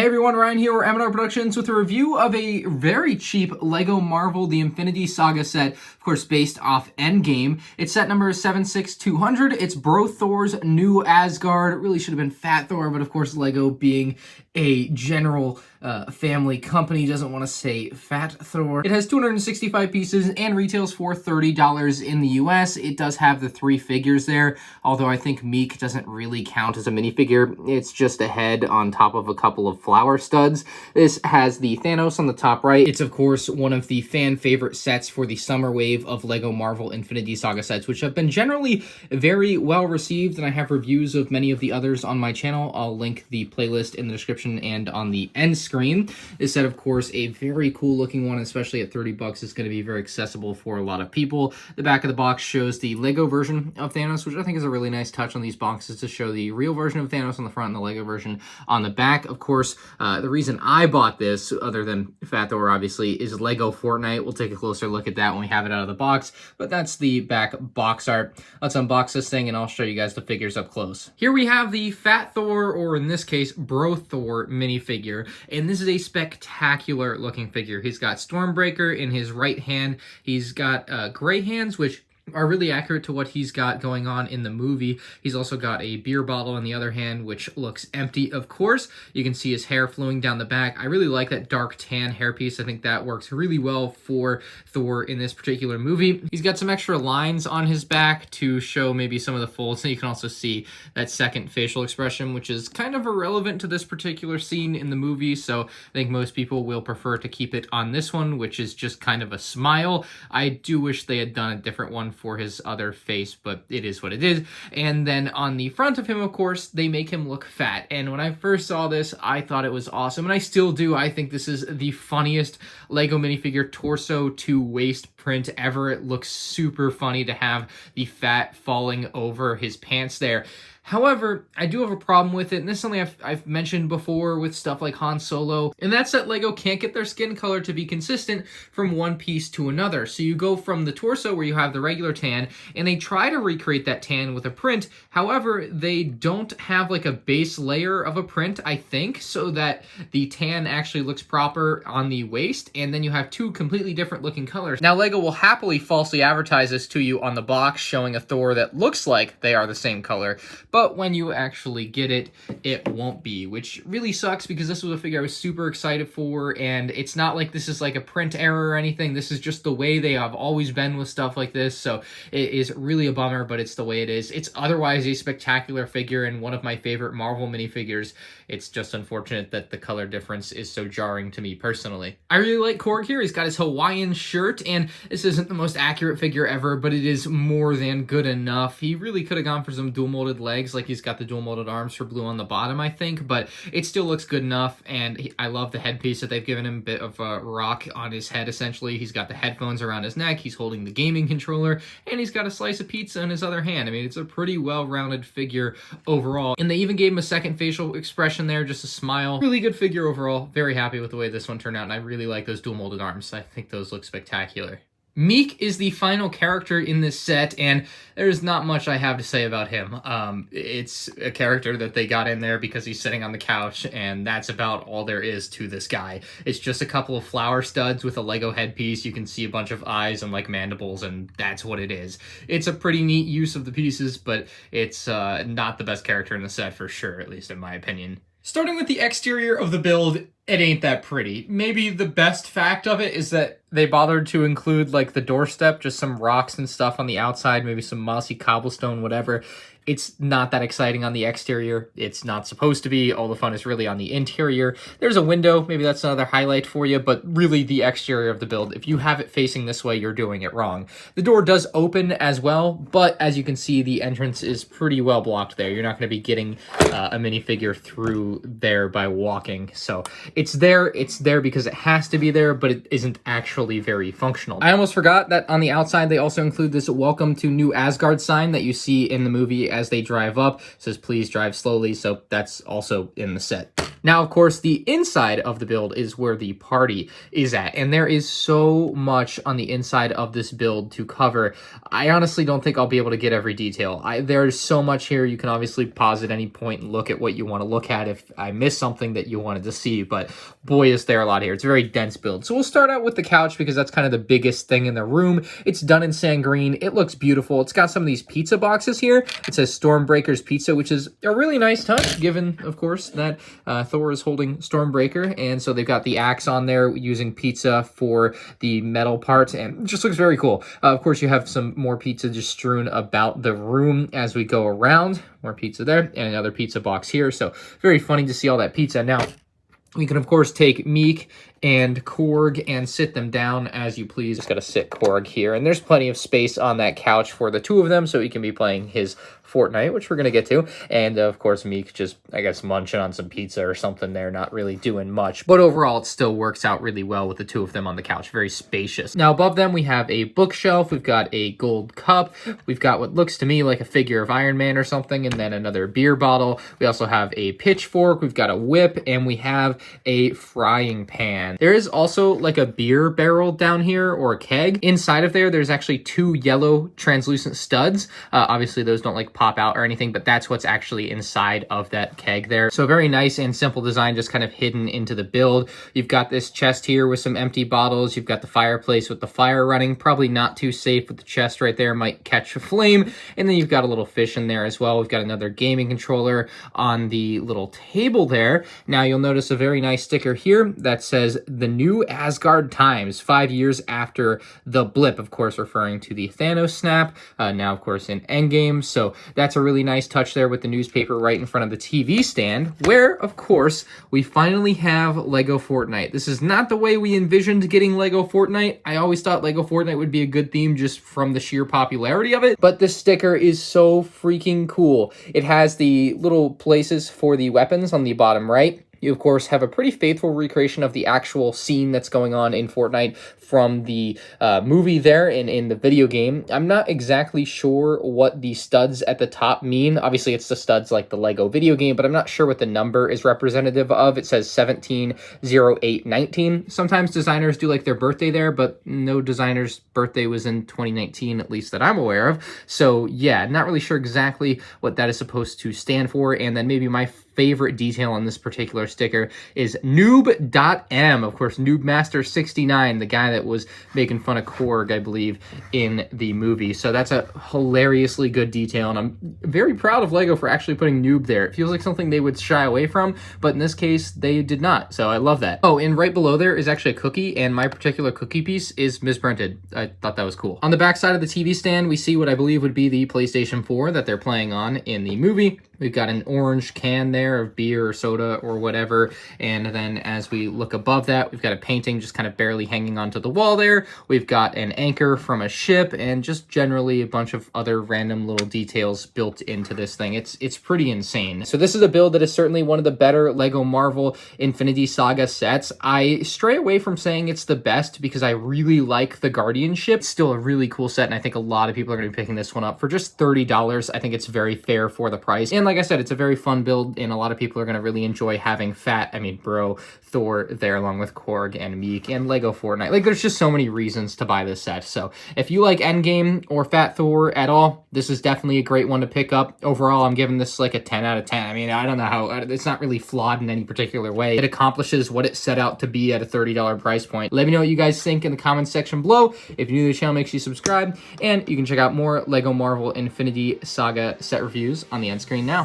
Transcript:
Hey everyone, Ryan here, we're M&R Productions with a review of a very cheap LEGO Marvel the Infinity Saga set, of course based off Endgame. It's set number 76200. It's Thor's new Asgard. It really should have been Fat Thor, but of course LEGO, being a general family company, doesn't want to say Fat Thor. It has 265 pieces and retails for $30 in the US. It does have the 3 figures there, although I think Meek doesn't really count as a minifigure. It's just a head on top of a couple of flower studs. This has the Thanos on the top right. It's of course one of the fan favorite sets for the summer wave of LEGO Marvel Infinity Saga sets, which have been generally very well received, and I have reviews of many of the others on my channel. I'll link the playlist in the description and on the end screen. This set, of course, a very cool looking one, especially at 30 bucks, is going to be very accessible for a lot of people. The back of the box shows the LEGO version of Thanos, which I think is a really nice touch on these boxes to show the real version of Thanos on the front and the LEGO version on the back. Of course, the reason I bought this, other than Fat Thor obviously, is LEGO Fortnite. We'll take a closer look at that when we have it out of the box, but that's the back box art. Let's unbox this thing and I'll show you guys the figures up close. Here we have the Fat Thor, or in this case, Thor minifigure, and this is a spectacular looking figure. He's got Stormbreaker in his right hand. He's got gray hands, which are really accurate to what he's got going on in the movie. He's also got a beer bottle in the other hand, which looks empty, of course. You can see his hair flowing down the back. I really like that dark tan hairpiece. I think that works really well for Thor in this particular movie. He's got some extra lines on his back to show maybe some of the folds, and you can also see that second facial expression, which is kind of irrelevant to this particular scene in the movie, so I think most people will prefer to keep it on this one, which is just kind of a smile. I do wish they had done a different one for his other face, but it is what it is. And then on the front of him, of course, they make him look fat. And when I first saw this, I thought it was awesome, and I still do. I think this is the funniest LEGO minifigure torso to waist print ever. It looks super funny to have the fat falling over his pants there. However, I do have a problem with it, and this is something I've mentioned before with stuff like Han Solo, and that's that LEGO can't get their skin color to be consistent from one piece to another. So you go from the torso where you have the regular tan, and they try to recreate that tan with a print. However, they don't have like a base layer of a print, I think, so that the tan actually looks proper on the waist, and then you have 2 completely different looking colors. Now, LEGO will happily falsely advertise this to you on the box, showing a Thor that looks like they are the same color, but when you actually get it, it won't be, which really sucks because this was a figure I was super excited for, and it's not like this is like a print error or anything. This is just the way they have always been with stuff like this, so it is really a bummer, but it's the way it is. It's otherwise a spectacular figure and one of my favorite Marvel minifigures. It's just unfortunate that the color difference is so jarring to me personally. I really like Korg here. He's got his Hawaiian shirt, and this isn't the most accurate figure ever, but it is more than good enough. He really could have gone for some dual molded legs, like he's got the dual molded arms for blue on the bottom, I think, but it still looks good enough, and I love the headpiece that they've given him, a bit of a rock on his head, essentially. He's got the headphones around his neck, he's holding the gaming controller, and he's got a slice of pizza in his other hand. I mean, it's a pretty well-rounded figure overall, and they even gave him a second facial expression there, just a smile. Really good figure overall. Very happy with the way this one turned out, and I really like those dual molded arms. I think those look spectacular. Meek is the final character in this set, and there's not much I have to say about him. It's a character that they got in there because he's sitting on the couch, and that's about all there is to this guy. It's just a couple of flower studs with a LEGO headpiece. You can see a bunch of eyes and like mandibles, and that's what it is. It's a pretty neat use of the pieces, but it's not the best character in the set for sure, at least in my opinion. Starting with the exterior of the build, it ain't that pretty. Maybe the best fact of it is that they bothered to include like the doorstep, just some rocks and stuff on the outside, maybe some mossy cobblestone, whatever. It's not that exciting on the exterior. It's not supposed to be. All the fun is really on the interior. There's a window. Maybe that's another highlight for you, but really the exterior of the build, if you have it facing this way, you're doing it wrong. The door does open as well, but as you can see, the entrance is pretty well blocked there. You're not going to be getting a minifigure through there by walking. So it's there because it has to be there, but it isn't actually very functional. I almost forgot that on the outside, they also include this Welcome to New Asgard sign that you see in the movie as they drive up. It says, please drive slowly. So that's also in the set. Now, of course, the inside of the build is where the party is at, and there is so much on the inside of this build to cover. I honestly don't think I'll be able to get every detail. There's so much here. You can obviously pause at any point and look at what you want to look at if I miss something that you wanted to see, but boy, is there a lot here. It's a very dense build. So we'll start out with the couch because that's kind of the biggest thing in the room. It's done in sand green. It looks beautiful. It's got some of these pizza boxes here. It says Stormbreaker's Pizza, which is a really nice touch, given, of course, that Thor is holding Stormbreaker, and so they've got the axe on there using pizza for the metal part, and it just looks very cool. Of course, you have some more pizza just strewn about the room as we go around. More pizza there, and another pizza box here, so very funny to see all that pizza. Now, we can, of course, take Meek and Korg and sit them down as you please. Just got to sit Korg here, and there's plenty of space on that couch for the two of them, so he can be playing his Fortnite, which we're going to get to. And, of course, Meek just, I guess, munching on some pizza or something there, not really doing much. But overall, it still works out really well with the two of them on the couch. Very spacious. Now, above them, we have a bookshelf. We've got a gold cup. We've got what looks to me like a figure of Iron Man or something, and then another beer bottle. We also have a pitchfork. We've got a whip, and we have a frying pan. There is also like a beer barrel down here, or a keg. Inside of there, there's actually two yellow translucent studs. Obviously, those don't like pop out or anything, but that's what's actually inside of that keg there. So very nice and simple design, just kind of hidden into the build. You've got this chest here with some empty bottles. You've got the fireplace with the fire running. Probably not too safe with the chest right there, might catch a flame. And then you've got a little fish in there as well. We've got another gaming controller on the little table there. Now you'll notice a very nice sticker here that says the new Asgard times, 5 years after the blip, of course, referring to the Thanos snap, now, of course, in Endgame. So that's a really nice touch there with the newspaper right in front of the TV stand, where, of course, we finally have LEGO Fortnite. This is not the way we envisioned getting LEGO Fortnite. I always thought LEGO Fortnite would be a good theme just from the sheer popularity of it, but this sticker is so freaking cool. It has the little places for the weapons on the bottom right. You, of course, have a pretty faithful recreation of the actual scene that's going on in Fortnite from the movie there and in the video game. I'm not exactly sure what the studs at the top mean. Obviously, it's the studs like the LEGO video game, but I'm not sure what the number is representative of. It says 170819. Sometimes designers do like their birthday there, but no designer's birthday was in 2019, at least that I'm aware of. So yeah, not really sure exactly what that is supposed to stand for. And then maybe my favorite detail on this particular sticker is Noob.M. Of course, Noobmaster69, the guy that was making fun of Korg, I believe, in the movie. So that's a hilariously good detail, and I'm very proud of LEGO for actually putting Noob there. It feels like something they would shy away from, but in this case, they did not. So I love that. Oh, and right below there is actually a cookie, and my particular cookie piece is misprinted. I thought that was cool. On the back side of the TV stand, we see what I believe would be the PlayStation 4 that they're playing on in the movie. We've got an orange can there of beer or soda or whatever. And then as we look above that, we've got a painting just kind of barely hanging onto the wall there. We've got an anchor from a ship and just generally a bunch of other random little details built into this thing. It's pretty insane. So this is a build that is certainly one of the better LEGO Marvel Infinity Saga sets. I stray away from saying it's the best because I really like the Guardian ship. It's still a really cool set, and I think a lot of people are going to be picking this one up for just $30. I think it's very fair for the price. And like I said, it's a very fun build, and a lot of people are going to really enjoy having Bro Thor there along with Korg and Meek and LEGO Fortnite. Like, there's just so many reasons to buy this set. So if you like Endgame or Fat Thor at all, this is definitely a great one to pick up. Overall, I'm giving this like a 10 out of 10. I mean, I don't know how, it's not really flawed in any particular way. It accomplishes what it set out to be at a $30 price point. Let me know what you guys think in the comments section below. If you're new to the channel, make sure you subscribe, and you can check out more LEGO Marvel Infinity Saga set reviews on the end screen now.